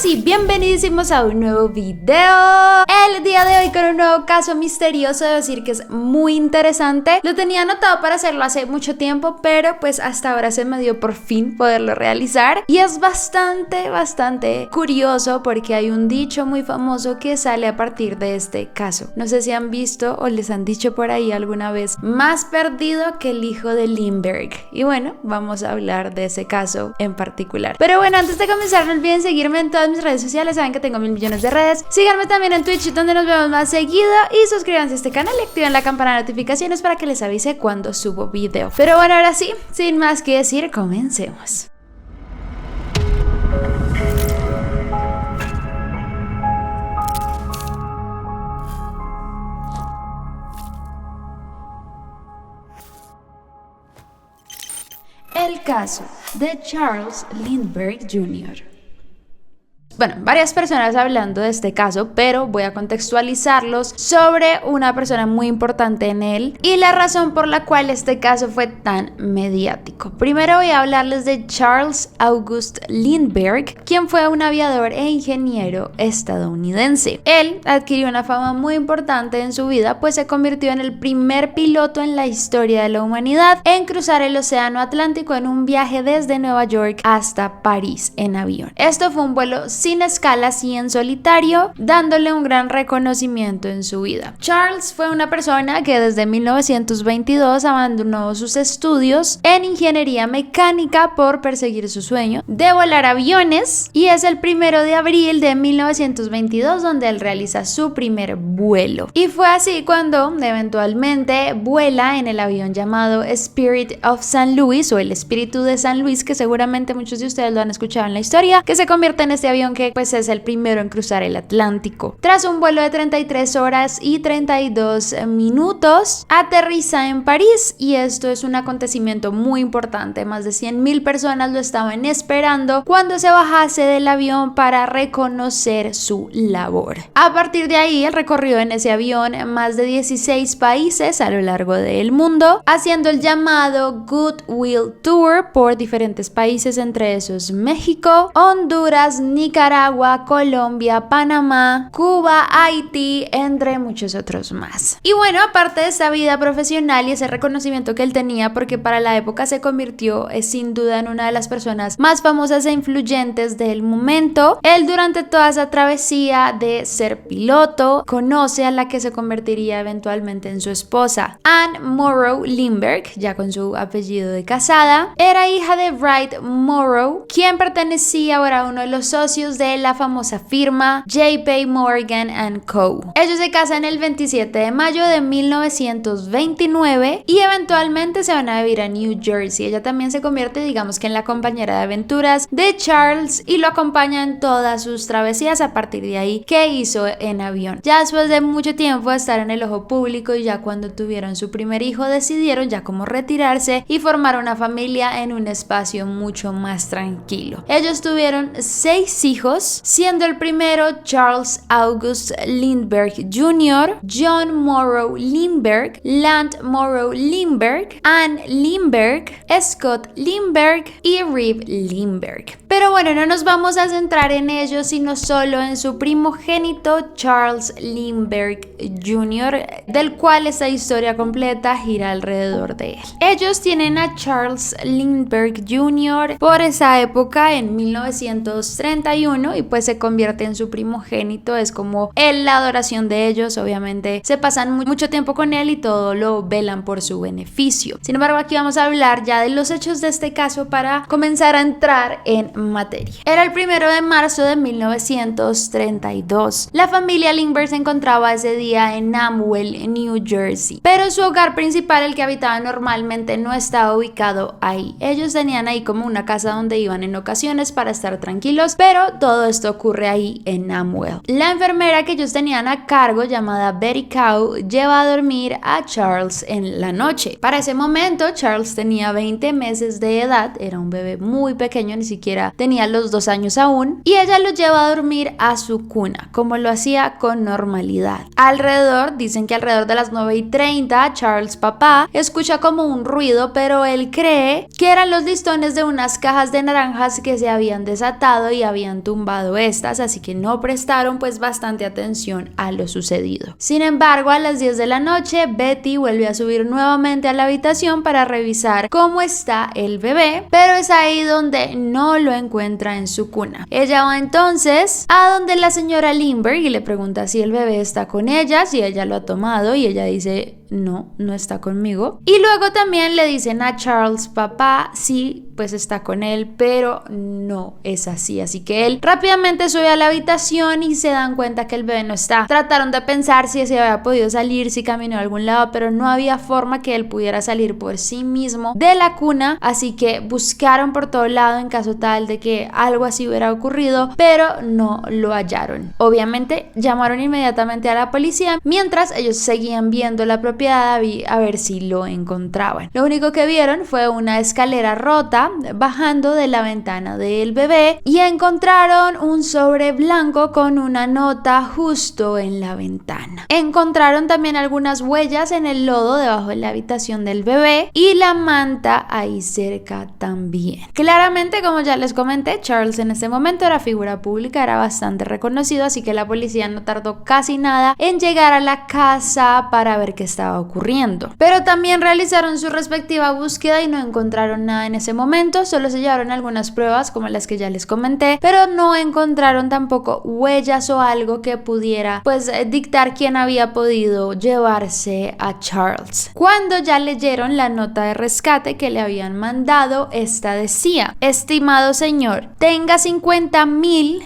y bienvenidísimos a un nuevo video. El día de hoy con un nuevo caso misterioso. Debo decir que es muy interesante. Lo tenía anotado para hacerlo hace mucho tiempo, pero pues hasta ahora se me dio por fin poderlo realizar. Y es bastante curioso porque hay un dicho muy famoso que sale a partir de este caso. No sé si han visto o les han dicho por ahí alguna vez: más perdido que el hijo de Lindbergh. Y bueno, vamos a hablar de ese caso en particular. Pero bueno, antes de comenzar, no olviden seguirme en todas mis redes sociales. Saben que tengo 1000 millones de redes. Síganme también en Twitch, donde nos vemos más seguido. Y suscríbanse a este canal y activen la campana de notificaciones para que les avise cuando subo video. Pero bueno, ahora sí, sin más que decir, comencemos. El caso de Charles Lindbergh Jr. Bueno, varias personas hablando de este caso, pero voy a contextualizarlos sobre una persona muy importante en él y la razón por la cual este caso fue tan mediático. Primero voy a hablarles de Charles August Lindbergh, quien fue un aviador e ingeniero estadounidense. Él adquirió una fama muy importante en su vida, pues se convirtió en el primer piloto en la historia de la humanidad en cruzar el océano Atlántico en un viaje desde Nueva York hasta París en avión. Esto fue un vuelo sin escalas y en solitario, dándole un gran reconocimiento en su vida. Charles fue una persona que desde 1922 abandonó sus estudios en ingeniería mecánica por perseguir su sueño de volar aviones, y es el 1 de abril de 1922 donde él realiza su primer vuelo. Y fue así cuando eventualmente vuela en el avión llamado Spirit of St. Louis, o el Espíritu de San Luis, que seguramente muchos de ustedes lo han escuchado en la historia, que se convierte en este avión que pues es el primero en cruzar el Atlántico. Tras un vuelo de 33 horas y 32 minutos, aterriza en París, y esto es un acontecimiento muy importante. Más de 100,000 personas lo estaban esperando cuando se bajase del avión para reconocer su labor. A partir de ahí, él recorrió en ese avión más de 16 países a lo largo del mundo, haciendo el llamado Goodwill Tour por diferentes países, entre esos México, Honduras, Nicaragua, Colombia, Panamá, Cuba, Haití, entre muchos otros más. Y bueno, aparte de esa vida profesional y ese reconocimiento que él tenía, porque para la época se convirtió sin duda en una de las personas más famosas e influyentes del momento, él durante toda esa travesía de ser piloto conoce a la que se convertiría eventualmente en su esposa, Anne Morrow Lindbergh, ya con su apellido de casada. Era hija de Wright Morrow, quien pertenecía ahora a uno de los socios de la famosa firma J.P. Morgan & Co. Ellos se casan el 27 de mayo de 1929 y eventualmente se van a vivir a New Jersey. Ella también se convierte, digamos que en la compañera de aventuras de Charles, y lo acompaña en todas sus travesías a partir de ahí que hizo en avión. Ya después de mucho tiempo de estar en el ojo público, y ya cuando tuvieron su primer hijo, decidieron ya como retirarse y formar una familia en un espacio mucho más tranquilo. Ellos tuvieron 6 hijos, siendo el primero Charles August Lindbergh Jr., John Morrow Lindbergh, Land Morrow Lindbergh, Anne Lindbergh, Scott Lindbergh y Reeve Lindbergh. Pero bueno, no nos vamos a centrar en ellos, sino solo en su primogénito Charles Lindbergh Jr., del cual esta historia completa gira alrededor de él. Ellos tienen a Charles Lindbergh Jr. por esa época en 1931, y pues se convierte en su primogénito. Es como la adoración de ellos. Obviamente se pasan mucho tiempo con él y todo lo velan por su beneficio. Sin embargo, aquí vamos a hablar ya de los hechos de este caso para comenzar a entrar en materia. Era el 1 de marzo de 1932. La familia Lindbergh se encontraba ese día en Amwell, New Jersey, pero su hogar principal, el que habitaban normalmente, no estaba ubicado ahí. Ellos tenían ahí como una casa donde iban en ocasiones para estar tranquilos, pero todo esto ocurre ahí en Amwell. La enfermera que ellos tenían a cargo, llamada Betty Cow, lleva a dormir a Charles en la noche. Para ese momento Charles tenía 20 meses de edad, era un bebé muy pequeño, ni siquiera tenía los 2 años aún, y ella lo lleva a dormir a su cuna, como lo hacía con normalidad. Dicen que alrededor de las 9:30, Charles papá escucha como un ruido, pero él cree que eran los listones de unas cajas de naranjas que se habían desatado y habían tumbado estas, así que no prestaron pues bastante atención a lo sucedido. Sin embargo, a las 10 de la noche, Betty vuelve a subir nuevamente a la habitación para revisar cómo está el bebé, pero es ahí donde no lo encuentra en su cuna. Ella va entonces a donde la señora Lindbergh y le pregunta si el bebé está con ella, si ella lo ha tomado, y ella dice: no, no está conmigo. Y luego también le dicen a Charles: papá, sí, pues está con él, pero no es así. Así que él rápidamente sube a la habitación y se dan cuenta que el bebé no está. Trataron de pensar si se había podido salir, si caminó a algún lado, pero no había forma que él pudiera salir por sí mismo de la cuna, así que buscaron por todo lado en caso tal de que algo así hubiera ocurrido, pero no lo hallaron. Obviamente llamaron inmediatamente a la policía mientras ellos seguían viendo la propiedad a ver si lo encontraban. Lo único que vieron fue una escalera rota bajando de la ventana del bebé y encontraron un sobre blanco con una nota justo en la ventana. Encontraron también algunas huellas en el lodo debajo de la habitación del bebé y la manta ahí cerca también. Claramente, como ya les comenté, Charles en ese momento era figura pública, era bastante reconocido, así que la policía no tardó casi nada en llegar a la casa para ver qué estaba ocurriendo. Pero también realizaron su respectiva búsqueda y no encontraron nada en ese momento, solo se llevaron algunas pruebas como las que ya les comenté, pero no encontraron tampoco huellas o algo que pudiera pues dictar quién había podido llevarse a Charles. Cuando ya leyeron la nota de rescate que le habían mandado, esta decía: estimado señor, tenga $50,000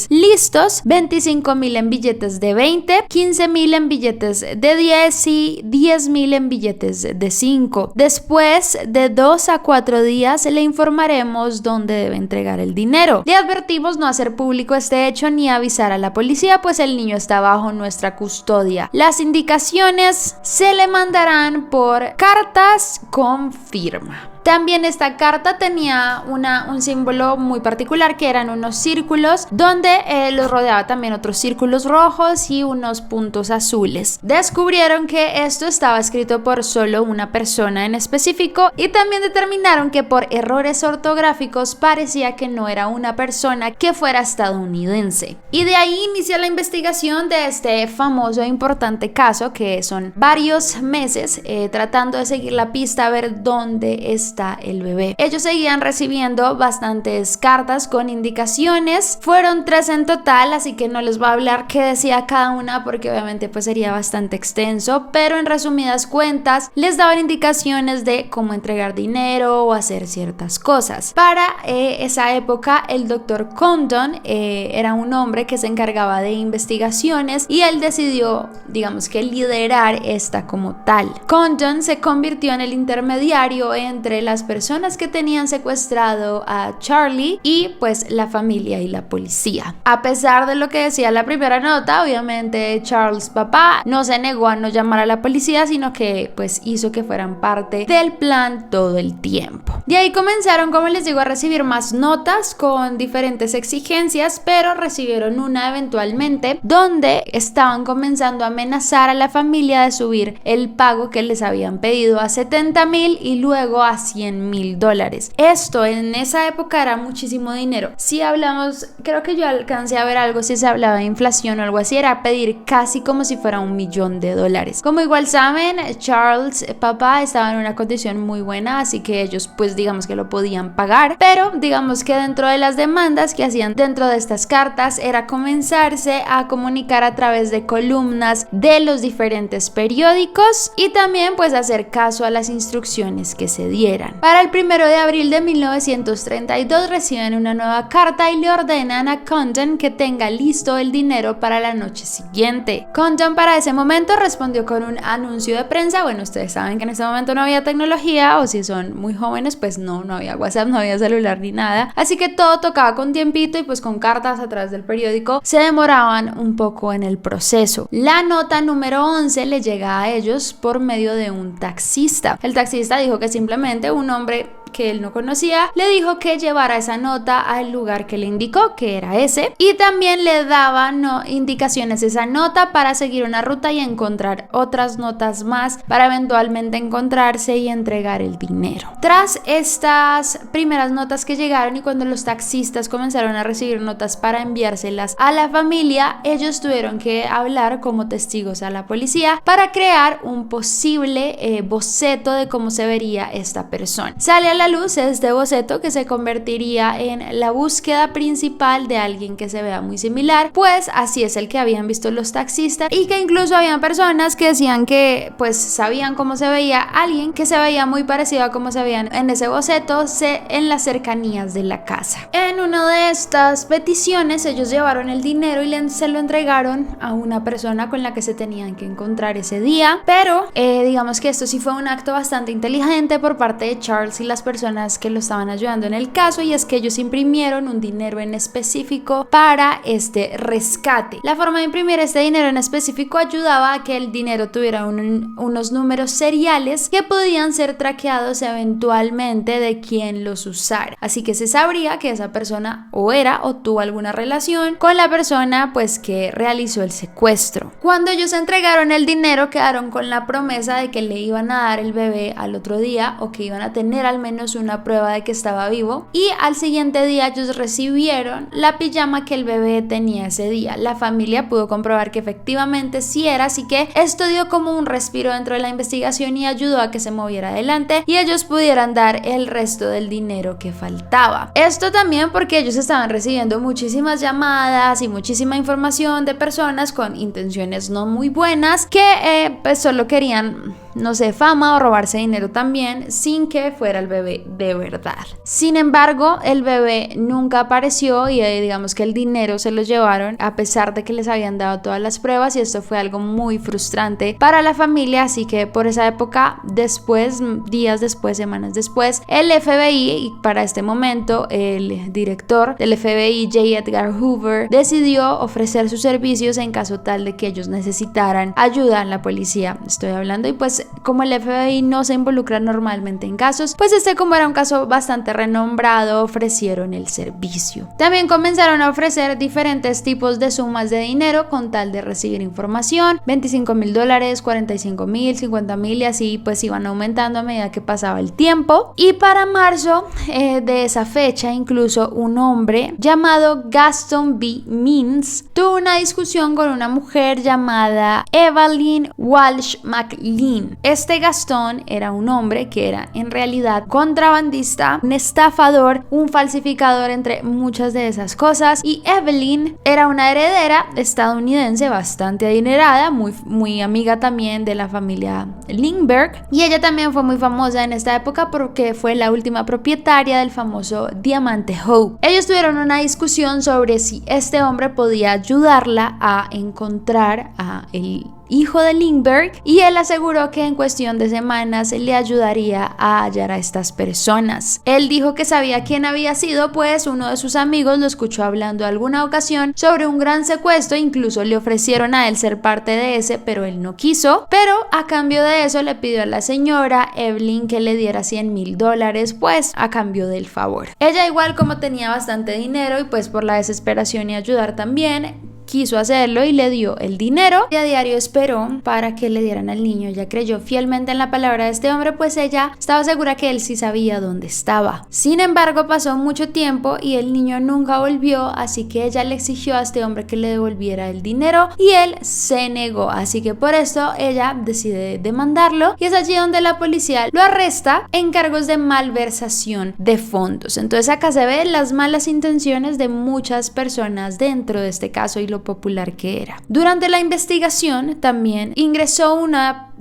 listos, 25,000 en billetes de 20, 15,000 en billetes de 10 y 10,000 en billetes de 5. Después de 2 a 4 días le informaremos dónde debe entregar el dinero. Le advertimos no hacer público este hecho ni avisar a la policía, pues el niño está bajo nuestra custodia. Las indicaciones se le mandarán por cartas con firma. También esta carta tenía un símbolo muy particular, que eran unos círculos donde los rodeaba también otros círculos rojos y unos puntos azules. Descubrieron que esto estaba escrito por solo una persona en específico y también determinaron que por errores ortográficos parecía que no era una persona que fuera estadounidense. Y de ahí inicia la investigación de este famoso e importante caso, que son varios meses tratando de seguir la pista a ver dónde está el bebé. Ellos seguían recibiendo bastantes cartas con indicaciones, fueron 3 en total, así que no les voy a hablar qué decía cada una porque obviamente pues sería bastante extenso, pero en resumidas cuentas les daban indicaciones de cómo entregar dinero o hacer ciertas cosas. Para esa época el doctor Condon era un hombre que se encargaba de investigaciones y él decidió, digamos que liderar esta como tal. Condon se convirtió en el intermediario entre las personas que tenían secuestrado a Charlie y pues la familia y la policía. A pesar de lo que decía la primera nota, obviamente Charles papá no se negó a no llamar a la policía, sino que pues hizo que fueran parte del plan todo el tiempo. De ahí comenzaron, como les digo, a recibir más notas con diferentes exigencias, pero recibieron una eventualmente donde estaban comenzando a amenazar a la familia de subir el pago que les habían pedido a 70,000 y luego a $100,000. Esto en esa época era muchísimo dinero. Si hablamos, creo que yo alcancé a ver algo, si se hablaba de inflación o algo así, era pedir casi como si fuera $1,000,000. Como igual saben, Charles papá estaba en una condición muy buena, así que ellos pues digamos que lo podían pagar, pero digamos que dentro de las demandas que hacían dentro de estas cartas era comenzarse a comunicar a través de columnas de los diferentes periódicos y también pues hacer caso a las instrucciones que se dieran. Para el 1 de abril de 1932 reciben una nueva carta y le ordenan a Condon que tenga listo el dinero para la noche siguiente. Condon para ese momento respondió con un anuncio de prensa. Bueno, ustedes saben que en ese momento no había tecnología, o si son muy jóvenes pues no había WhatsApp, no había celular ni nada, así que todo tocaba con tiempito y pues con cartas a través del periódico se demoraban un poco en el proceso. La nota número 11 le llega a ellos por medio de un taxista. El taxista dijo que simplemente un hombre que él no conocía, le dijo que llevara esa nota al lugar que le indicó, que era ese, y también le daba indicaciones esa nota para seguir una ruta y encontrar otras notas más para eventualmente encontrarse y entregar el dinero. Tras estas primeras notas que llegaron y cuando los taxistas comenzaron a recibir notas para enviárselas a la familia, ellos tuvieron que hablar como testigos a la policía para crear un posible boceto de cómo se vería esta persona. Sale a la luz este boceto que se convertiría en la búsqueda principal de alguien que se vea muy similar, pues así es el que habían visto los taxistas y que incluso habían personas que decían que pues sabían cómo se veía alguien que se veía muy parecido a cómo se veían en ese boceto en las cercanías de la casa. En una de estas peticiones ellos llevaron el dinero y se lo entregaron a una persona con la que se tenían que encontrar ese día, pero digamos que esto sí fue un acto bastante inteligente por parte de Charles y las personas que lo estaban ayudando en el caso, y es que ellos imprimieron un dinero en específico para este rescate. La forma de imprimir este dinero en específico ayudaba a que el dinero tuviera unos números seriales que podían ser traqueados eventualmente de quien los usara, así que se sabría que esa persona o era o tuvo alguna relación con la persona pues que realizó el secuestro. Cuando ellos entregaron el dinero quedaron con la promesa de que le iban a dar el bebé al otro día o que iban a tener al menos una prueba de que estaba vivo, y al siguiente día ellos recibieron la pijama que el bebé tenía ese día. La familia pudo comprobar que efectivamente sí era, así que esto dio como un respiro dentro de la investigación y ayudó a que se moviera adelante y ellos pudieran dar el resto del dinero que faltaba. Esto también porque ellos estaban recibiendo muchísimas llamadas y muchísima información de personas con intenciones no muy buenas que pues solo querían, no sé, fama o robarse dinero también sin que fuera el bebé de verdad. Sin embargo, el bebé nunca apareció y digamos que el dinero se lo llevaron a pesar de que les habían dado todas las pruebas, y esto fue algo muy frustrante para la familia, así que por esa época, después, días después, semanas después, el FBI, y para este momento el director del FBI, J. Edgar Hoover, decidió ofrecer sus servicios en caso tal de que ellos necesitaran ayuda en la policía. Estoy hablando, y pues como el FBI no se involucra normalmente en casos, pues como era un caso bastante renombrado, ofrecieron el servicio. También comenzaron a ofrecer diferentes tipos de sumas de dinero con tal de recibir información: $25,000, $45,000, $50,000, y así pues iban aumentando a medida que pasaba el tiempo. Y para marzo de esa fecha, incluso un hombre llamado Gaston B. Means tuvo una discusión con una mujer llamada Evelyn Walsh McLean. Este Gastón era un hombre que era en realidad contrabandista, un estafador, un falsificador, entre muchas de esas cosas, y Evelyn era una heredera estadounidense bastante adinerada, muy amiga también de la familia Lindbergh, y ella también fue muy famosa en esta época porque fue la última propietaria del famoso diamante Hope. Ellos tuvieron una discusión sobre si este hombre podía ayudarla a encontrar a el hijo de Lindbergh, y él aseguró que en cuestión de semanas le ayudaría a hallar a estas personas. Él dijo que sabía quién había sido, pues uno de sus amigos lo escuchó hablando alguna ocasión sobre un gran secuestro, incluso le ofrecieron a él ser parte de ese, pero él no quiso, pero a cambio de eso le pidió a la señora Evelyn que le diera $100,000, pues a cambio del favor. Ella, igual como tenía bastante dinero y pues por la desesperación y ayudar también, quiso hacerlo y le dio el dinero, y a diario esperó para que le dieran al niño. Ella creyó fielmente en la palabra de este hombre, pues ella estaba segura que él sí sabía dónde estaba. Sin embargo, pasó mucho tiempo y el niño nunca volvió, así que ella le exigió a este hombre que le devolviera el dinero y él se negó, así que por esto ella decide demandarlo, y es allí donde la policía lo arresta en cargos de malversación de fondos. Entonces acá se ven las malas intenciones de muchas personas dentro de este caso y lo popular que era. Durante la investigación también ingresó una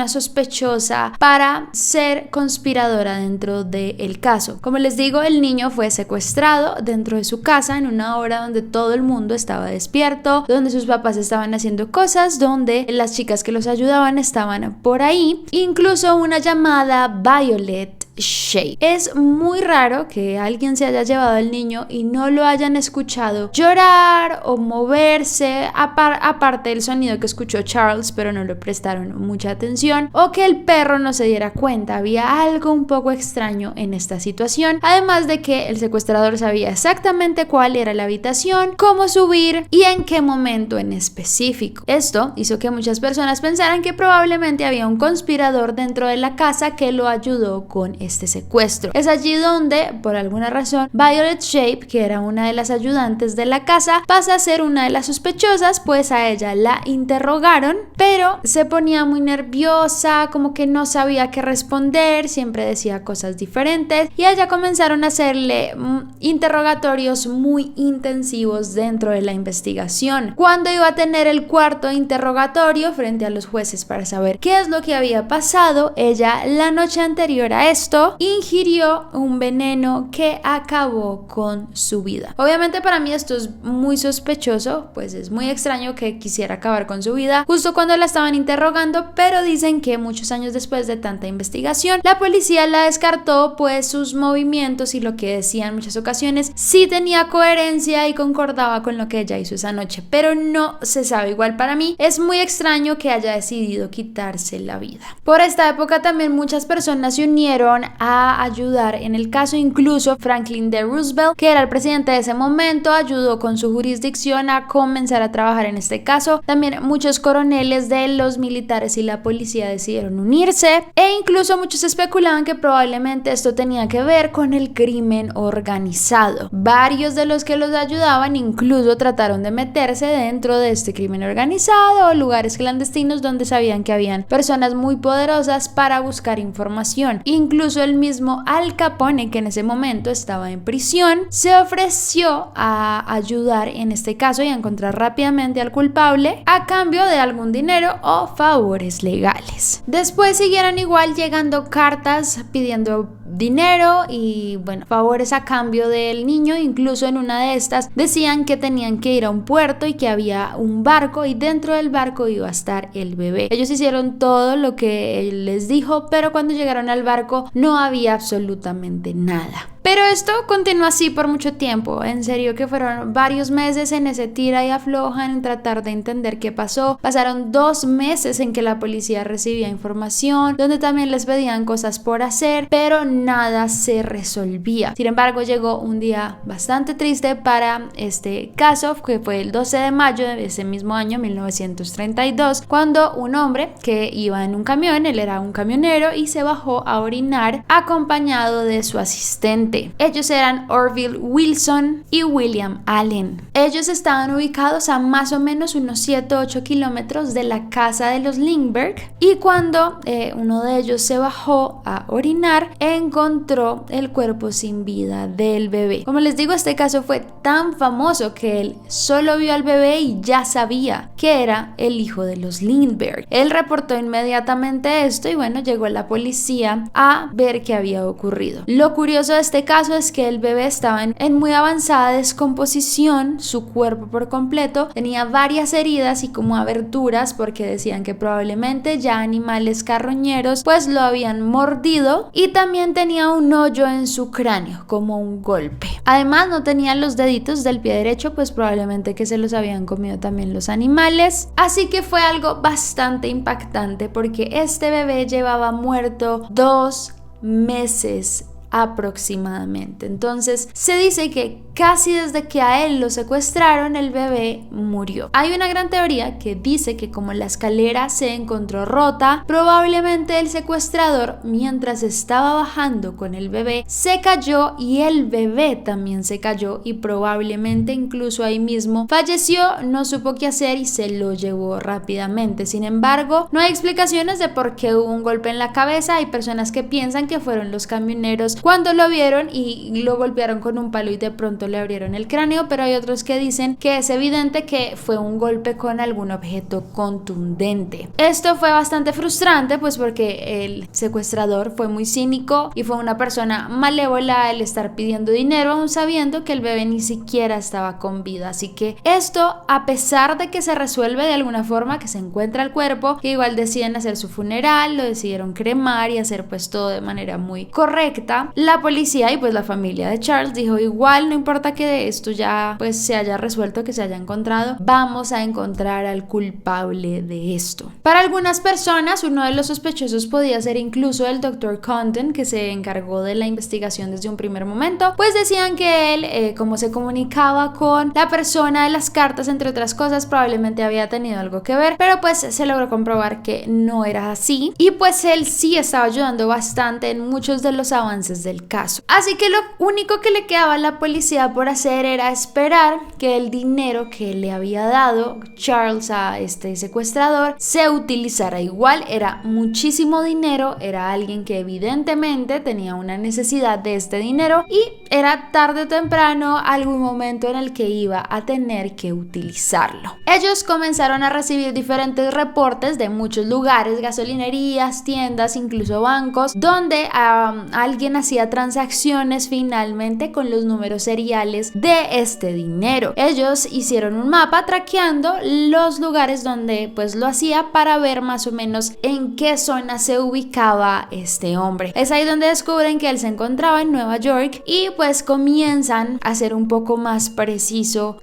sospechosa para ser conspiradora dentro del caso. Como les digo, el niño fue secuestrado dentro de su casa en una hora donde todo el mundo estaba despierto, donde sus papás estaban haciendo cosas, donde las chicas que los ayudaban estaban por ahí. Incluso una llamada Violet Shape. Es muy raro que alguien se haya llevado al niño y no lo hayan escuchado llorar o moverse, aparte del sonido que escuchó Charles, pero no le prestaron mucha atención, o que el perro no se diera cuenta. Había algo un poco extraño en esta situación, además de que el secuestrador sabía exactamente cuál era la habitación, cómo subir y en qué momento en específico. Esto hizo que muchas personas pensaran que probablemente había un conspirador dentro de la casa que lo ayudó con este secuestro. Es allí donde, por alguna razón, Violet Shape, que era una de las ayudantes de la casa, pasa a ser una de las sospechosas, pues a ella la interrogaron, pero se ponía muy nerviosa, como que no sabía qué responder, siempre decía cosas diferentes, y a ella comenzaron a hacerle interrogatorios muy intensivos dentro de la investigación. Cuando iba a tener el cuarto interrogatorio frente a los jueces para saber qué es lo que había pasado, ella la noche anterior a esto ingirió un veneno que acabó con su vida. Obviamente para mí esto es muy sospechoso, pues es muy extraño que quisiera acabar con su vida justo cuando la estaban interrogando, pero dicen que muchos años después de tanta investigación, la policía la descartó, pues sus movimientos y lo que decía en muchas ocasiones sí tenía coherencia y concordaba con lo que ella hizo esa noche, pero no se sabe. Igual para mí es muy extraño que haya decidido quitarse la vida. Por esta época también muchas personas se unieron a ayudar en el caso, incluso Franklin D. Roosevelt, que era el presidente de ese momento, ayudó con su jurisdicción a comenzar a trabajar en este caso. También muchos coroneles de los militares y la policía decidieron unirse, e incluso muchos especulaban que probablemente esto tenía que ver con el crimen organizado. Varios de los que los ayudaban incluso trataron de meterse dentro de este crimen organizado o lugares clandestinos donde sabían que habían personas muy poderosas para buscar información. Incluso el mismo Al Capone, que en ese momento estaba en prisión, se ofreció a ayudar en este caso y a encontrar rápidamente al culpable a cambio de algún dinero o favores legales. Después siguieron igual llegando cartas pidiendo dinero y favores a cambio del niño. Incluso en una de estas decían que tenían que ir a un puerto y que había un barco y dentro del barco iba a estar el bebé. Ellos hicieron todo lo que él les dijo, pero cuando llegaron al barco no había absolutamente nada. Pero esto continuó así por mucho tiempo, en serio que fueron varios meses en ese tira y afloja en tratar de entender qué pasó. Pasaron 2 meses en que la policía recibía información, donde también les pedían cosas por hacer, pero nada se resolvía. Sin embargo, llegó un día bastante triste para este caso, que fue el 12 de mayo de ese mismo año, 1932, cuando un hombre que iba en un camión, él era un camionero, y se bajó a orinar acompañado de su asistente. Ellos eran Orville Wilson y William Allen. Ellos estaban ubicados a más o menos unos 7 o 8 kilómetros de la casa de los Lindbergh, y cuando uno de ellos se bajó a orinar, encontró el cuerpo sin vida del bebé. Como les digo, este caso fue tan famoso que él solo vio al bebé y ya sabía que era el hijo de los Lindbergh. Él reportó inmediatamente esto y llegó la policía a ver qué había ocurrido. Lo curioso de este caso es que el bebé estaba en muy avanzada descomposición, su cuerpo por completo, tenía varias heridas y como aberturas porque decían que probablemente ya animales carroñeros pues lo habían mordido, y también tenía un hoyo en su cráneo como un golpe. Además no tenía los deditos del pie derecho, pues probablemente que se los habían comido también los animales, así que fue algo bastante impactante porque este bebé llevaba muerto 2 meses aproximadamente. Entonces se dice que casi desde que a él lo secuestraron, el bebé murió. Hay una gran teoría que dice que como la escalera se encontró rota, probablemente el secuestrador, mientras estaba bajando con el bebé, se cayó y el bebé también se cayó y probablemente incluso ahí mismo falleció, no supo qué hacer y se lo llevó rápidamente. Sin embargo, no hay explicaciones de por qué hubo un golpe en la cabeza. Hay personas que piensan que fueron los camioneros cuando lo vieron y lo golpearon con un palo y de pronto le abrieron el cráneo, pero hay otros que dicen que es evidente que fue un golpe con algún objeto contundente. Esto fue bastante frustrante, pues porque el secuestrador fue muy cínico y fue una persona malévola al estar pidiendo dinero aún sabiendo que el bebé ni siquiera estaba con vida. Así que esto, a pesar de que se resuelve de alguna forma, que se encuentra el cuerpo, que igual deciden hacer su funeral, lo decidieron cremar y hacer pues todo de manera muy correcta, la policía y pues la familia de Charles dijo: igual no importa que esto ya pues se haya resuelto, que se haya encontrado, vamos a encontrar al culpable de esto. Para algunas personas, uno de los sospechosos podía ser incluso el Dr. Condon, que se encargó de la investigación desde un primer momento, pues decían que él, como se comunicaba con la persona de las cartas, entre otras cosas, probablemente había tenido algo que ver, pero pues se logró comprobar que no era así y pues él sí estaba ayudando bastante en muchos de los avances del caso. Así que lo único que le quedaba a la policía por hacer era esperar que el dinero que le había dado Charles a este secuestrador se utilizara. Igual era muchísimo dinero, era alguien que evidentemente tenía una necesidad de este dinero y era tarde o temprano algún momento en el que iba a tener que utilizarlo. Ellos comenzaron a recibir diferentes reportes de muchos lugares, gasolinerías, tiendas, incluso bancos, donde alguien hacía transacciones finalmente con los números seriales de este dinero. Ellos hicieron un mapa traqueando los lugares donde pues lo hacía para ver más o menos en qué zona se ubicaba este hombre. Es ahí donde descubren que él se encontraba en Nueva York y pues comienzan a hacer un poco más preciso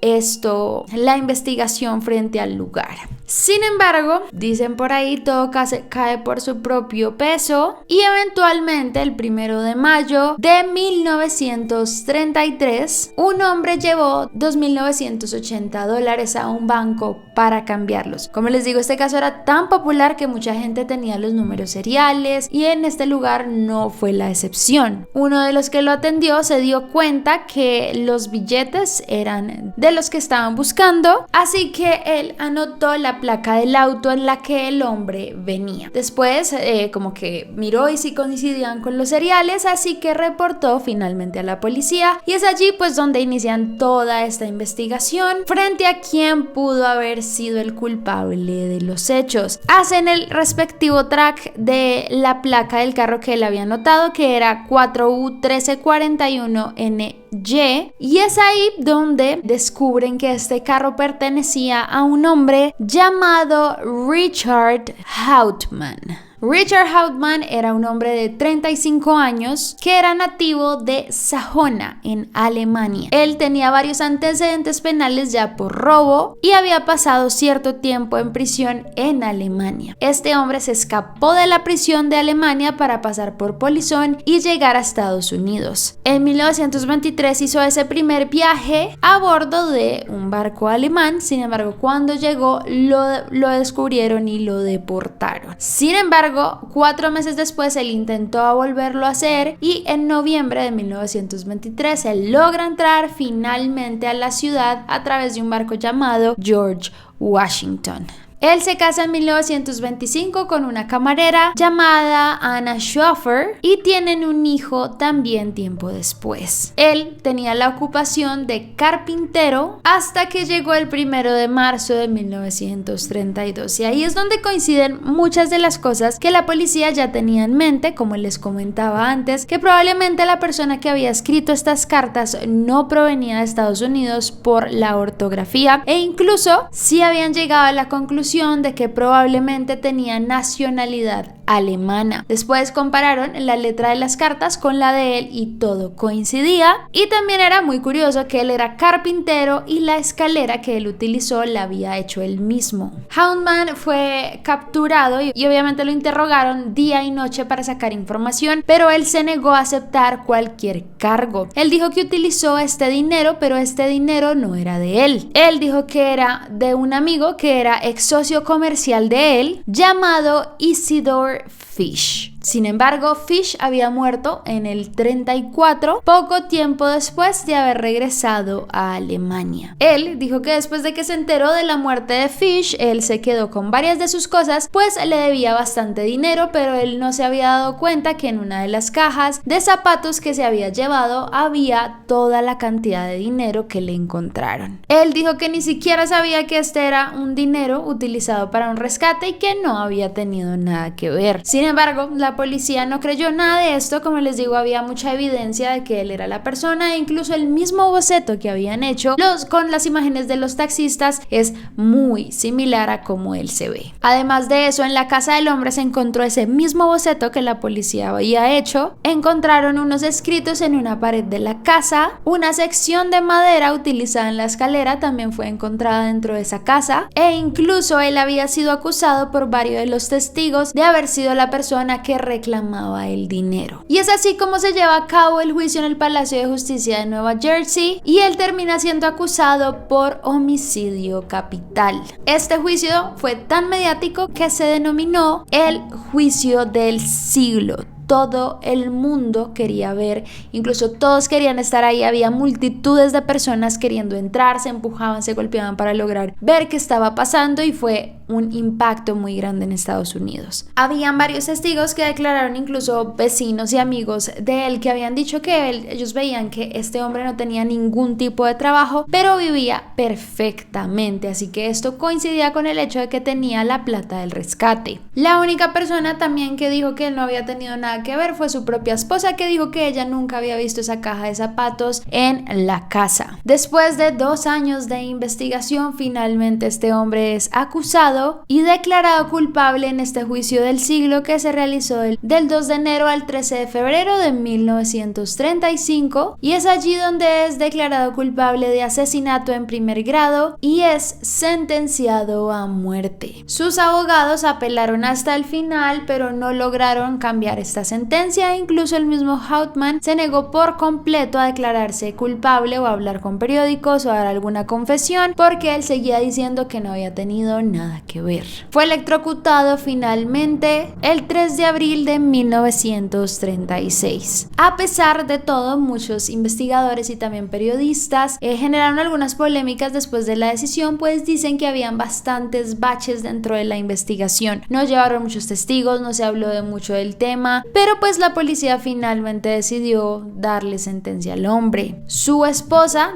la investigación frente al lugar. Sin embargo, dicen por ahí, todo cae por su propio peso y eventualmente el 1 de mayo de 1933 un hombre llevó $2,980 a un banco para cambiarlos. Como les digo, este caso era tan popular que mucha gente tenía los números seriales y en este lugar no fue la excepción. Uno de los que lo atendió se dio cuenta que los billetes eran de los que estaban buscando, así que él anotó la placa del auto en la que el hombre venía. Después como que miró y si coincidían con los seriales, así que reportó finalmente a la policía y es allí pues donde inician toda esta investigación frente a quién pudo haber sido el culpable de los hechos. Hacen el respectivo track de la placa del carro que él había anotado, que era 4U1341NY, y es ahí donde descubren que este carro pertenecía a un hombre llamado Richard Hauptmann. Richard Hauptmann era un hombre de 35 años que era nativo de Sajona, en Alemania. Él tenía varios antecedentes penales ya por robo y había pasado cierto tiempo en prisión en Alemania. Este hombre se escapó de la prisión de Alemania para pasar por Polizón y llegar a Estados Unidos. En 1923 hizo ese primer viaje a bordo de un barco alemán. Sin embargo, cuando llegó lo descubrieron y lo deportaron. Sin embargo, 4 meses después él intentó volverlo a hacer y en noviembre de 1923 él logra entrar finalmente a la ciudad a través de un barco llamado George Washington. Él se casa en 1925 con una camarera llamada Anna Schoffer y tienen un hijo también tiempo después. Él tenía la ocupación de carpintero hasta que llegó el 1 de marzo de 1932 y ahí es donde coinciden muchas de las cosas que la policía ya tenía en mente, como les comentaba antes, que probablemente la persona que había escrito estas cartas no provenía de Estados Unidos por la ortografía e incluso sí habían llegado a la conclusión de que probablemente tenía nacionalidad alemana. Después compararon la letra de las cartas con la de él y todo coincidía, y también era muy curioso que él era carpintero y la escalera que él utilizó la había hecho él mismo. Hauptmann fue capturado y obviamente lo interrogaron día y noche para sacar información, pero él se negó a aceptar cualquier cargo. Él dijo que utilizó este dinero, pero este dinero no era de él. Él dijo que era de un amigo que era ex socio comercial de él llamado Isidore Fish. Sin embargo, Fish había muerto en el 34, poco tiempo después de haber regresado a Alemania. Él dijo que después de que se enteró de la muerte de Fish, él se quedó con varias de sus cosas, pues le debía bastante dinero, pero él no se había dado cuenta que en una de las cajas de zapatos que se había llevado había toda la cantidad de dinero que le encontraron. Él dijo que ni siquiera sabía que este era un dinero utilizado para un rescate y que no había tenido nada que ver. Sin embargo, la policía no creyó nada de esto. Como les digo, había mucha evidencia de que él era la persona, e incluso el mismo boceto que habían hecho con las imágenes de los taxistas es muy similar a cómo él se ve. Además de eso, en la casa del hombre se encontró ese mismo boceto que la policía había hecho. Encontraron unos escritos en una pared de la casa, una sección de madera utilizada en la escalera también fue encontrada dentro de esa casa, e incluso él había sido acusado por varios de los testigos de haber sido la persona que reclamaba el dinero. Y es así como se lleva a cabo el juicio en el Palacio de Justicia de Nueva Jersey, y él termina siendo acusado por homicidio capital. Este juicio fue tan mediático que se denominó el juicio del siglo. Todo el mundo quería ver, incluso todos querían estar ahí, había multitudes de personas queriendo entrar, se empujaban, se golpeaban para lograr ver qué estaba pasando, y fue un impacto muy grande en Estados Unidos. Habían varios testigos que declararon, incluso vecinos y amigos de él, que habían dicho que ellos veían que este hombre no tenía ningún tipo de trabajo, pero vivía perfectamente, así que esto coincidía con el hecho de que tenía la plata del rescate. La única persona también que dijo que él no había tenido nada que ver fue su propia esposa, que dijo que ella nunca había visto esa caja de zapatos en la casa. Después de 2 años de investigación, finalmente este hombre es acusado y declarado culpable en este juicio del siglo que se realizó del 2 de enero al 13 de febrero de 1935, y es allí donde es declarado culpable de asesinato en primer grado y es sentenciado a muerte. Sus abogados apelaron hasta el final, pero no lograron cambiar esta sentencia, e incluso el mismo Hauptmann se negó por completo a declararse culpable o a hablar con periódicos o a dar alguna confesión, porque él seguía diciendo que no había tenido nada que ver. Fue electrocutado finalmente el 3 de abril de 1936. A pesar de todo, muchos investigadores y también periodistas generaron algunas polémicas después de la decisión, pues dicen que habían bastantes baches dentro de la investigación. No llevaron muchos testigos, no se habló de mucho del tema, pero pues la policía finalmente decidió darle sentencia al hombre. Su esposa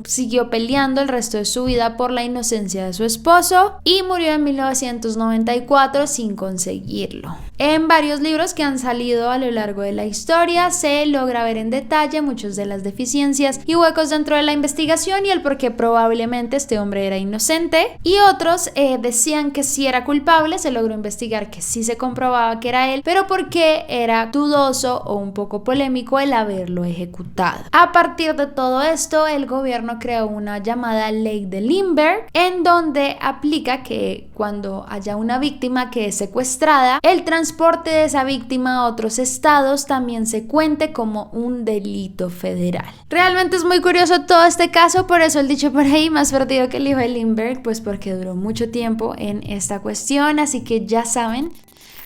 siguió peleando el resto de su vida por la inocencia de su esposo y murió en 1994 sin conseguirlo. En varios libros que han salido a lo largo de la historia se logra ver en detalle muchas de las deficiencias y huecos dentro de la investigación y el por qué probablemente este hombre era inocente, y otros decían que sí era culpable. Se logró investigar que sí se comprobaba que era él, pero porque era dudoso o un poco polémico el haberlo ejecutado. A partir de todo esto, el gobierno creó una llamada Ley de Lindbergh, en donde aplica que cuando haya una víctima que es secuestrada, el transporte de esa víctima a otros estados también se cuente como un delito federal. Realmente es muy curioso todo este caso, por eso el dicho por ahí, más perdido que el hijo de Lindbergh, pues porque duró mucho tiempo en esta cuestión, así que ya saben.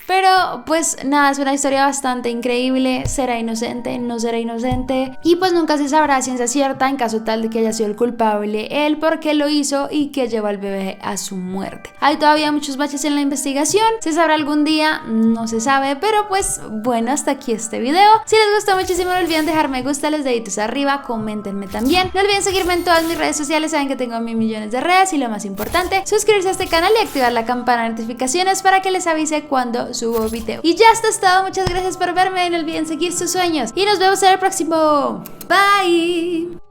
Pero pues nada, es una historia bastante increíble. ¿Será inocente? ¿No será inocente? Y pues nunca se sabrá a ciencia cierta, en caso tal de que haya sido el culpable él, por qué lo hizo y que llevó al bebé a su muerte. Hay todavía muchos baches en la investigación. ¿Se sabrá algún día? No se sabe, pero pues bueno, hasta aquí este video. Si les gustó muchísimo, no olviden dejar me gusta, los deditos arriba, coméntenme también. No olviden seguirme en todas mis redes sociales, saben que tengo 1000 millones de redes, y lo más importante, suscribirse a este canal y activar la campana de notificaciones para que les avise cuando subo video. Y ya está todo, muchas gracias por verme, no olviden seguir sus sueños y nos vemos en el próximo. Bye.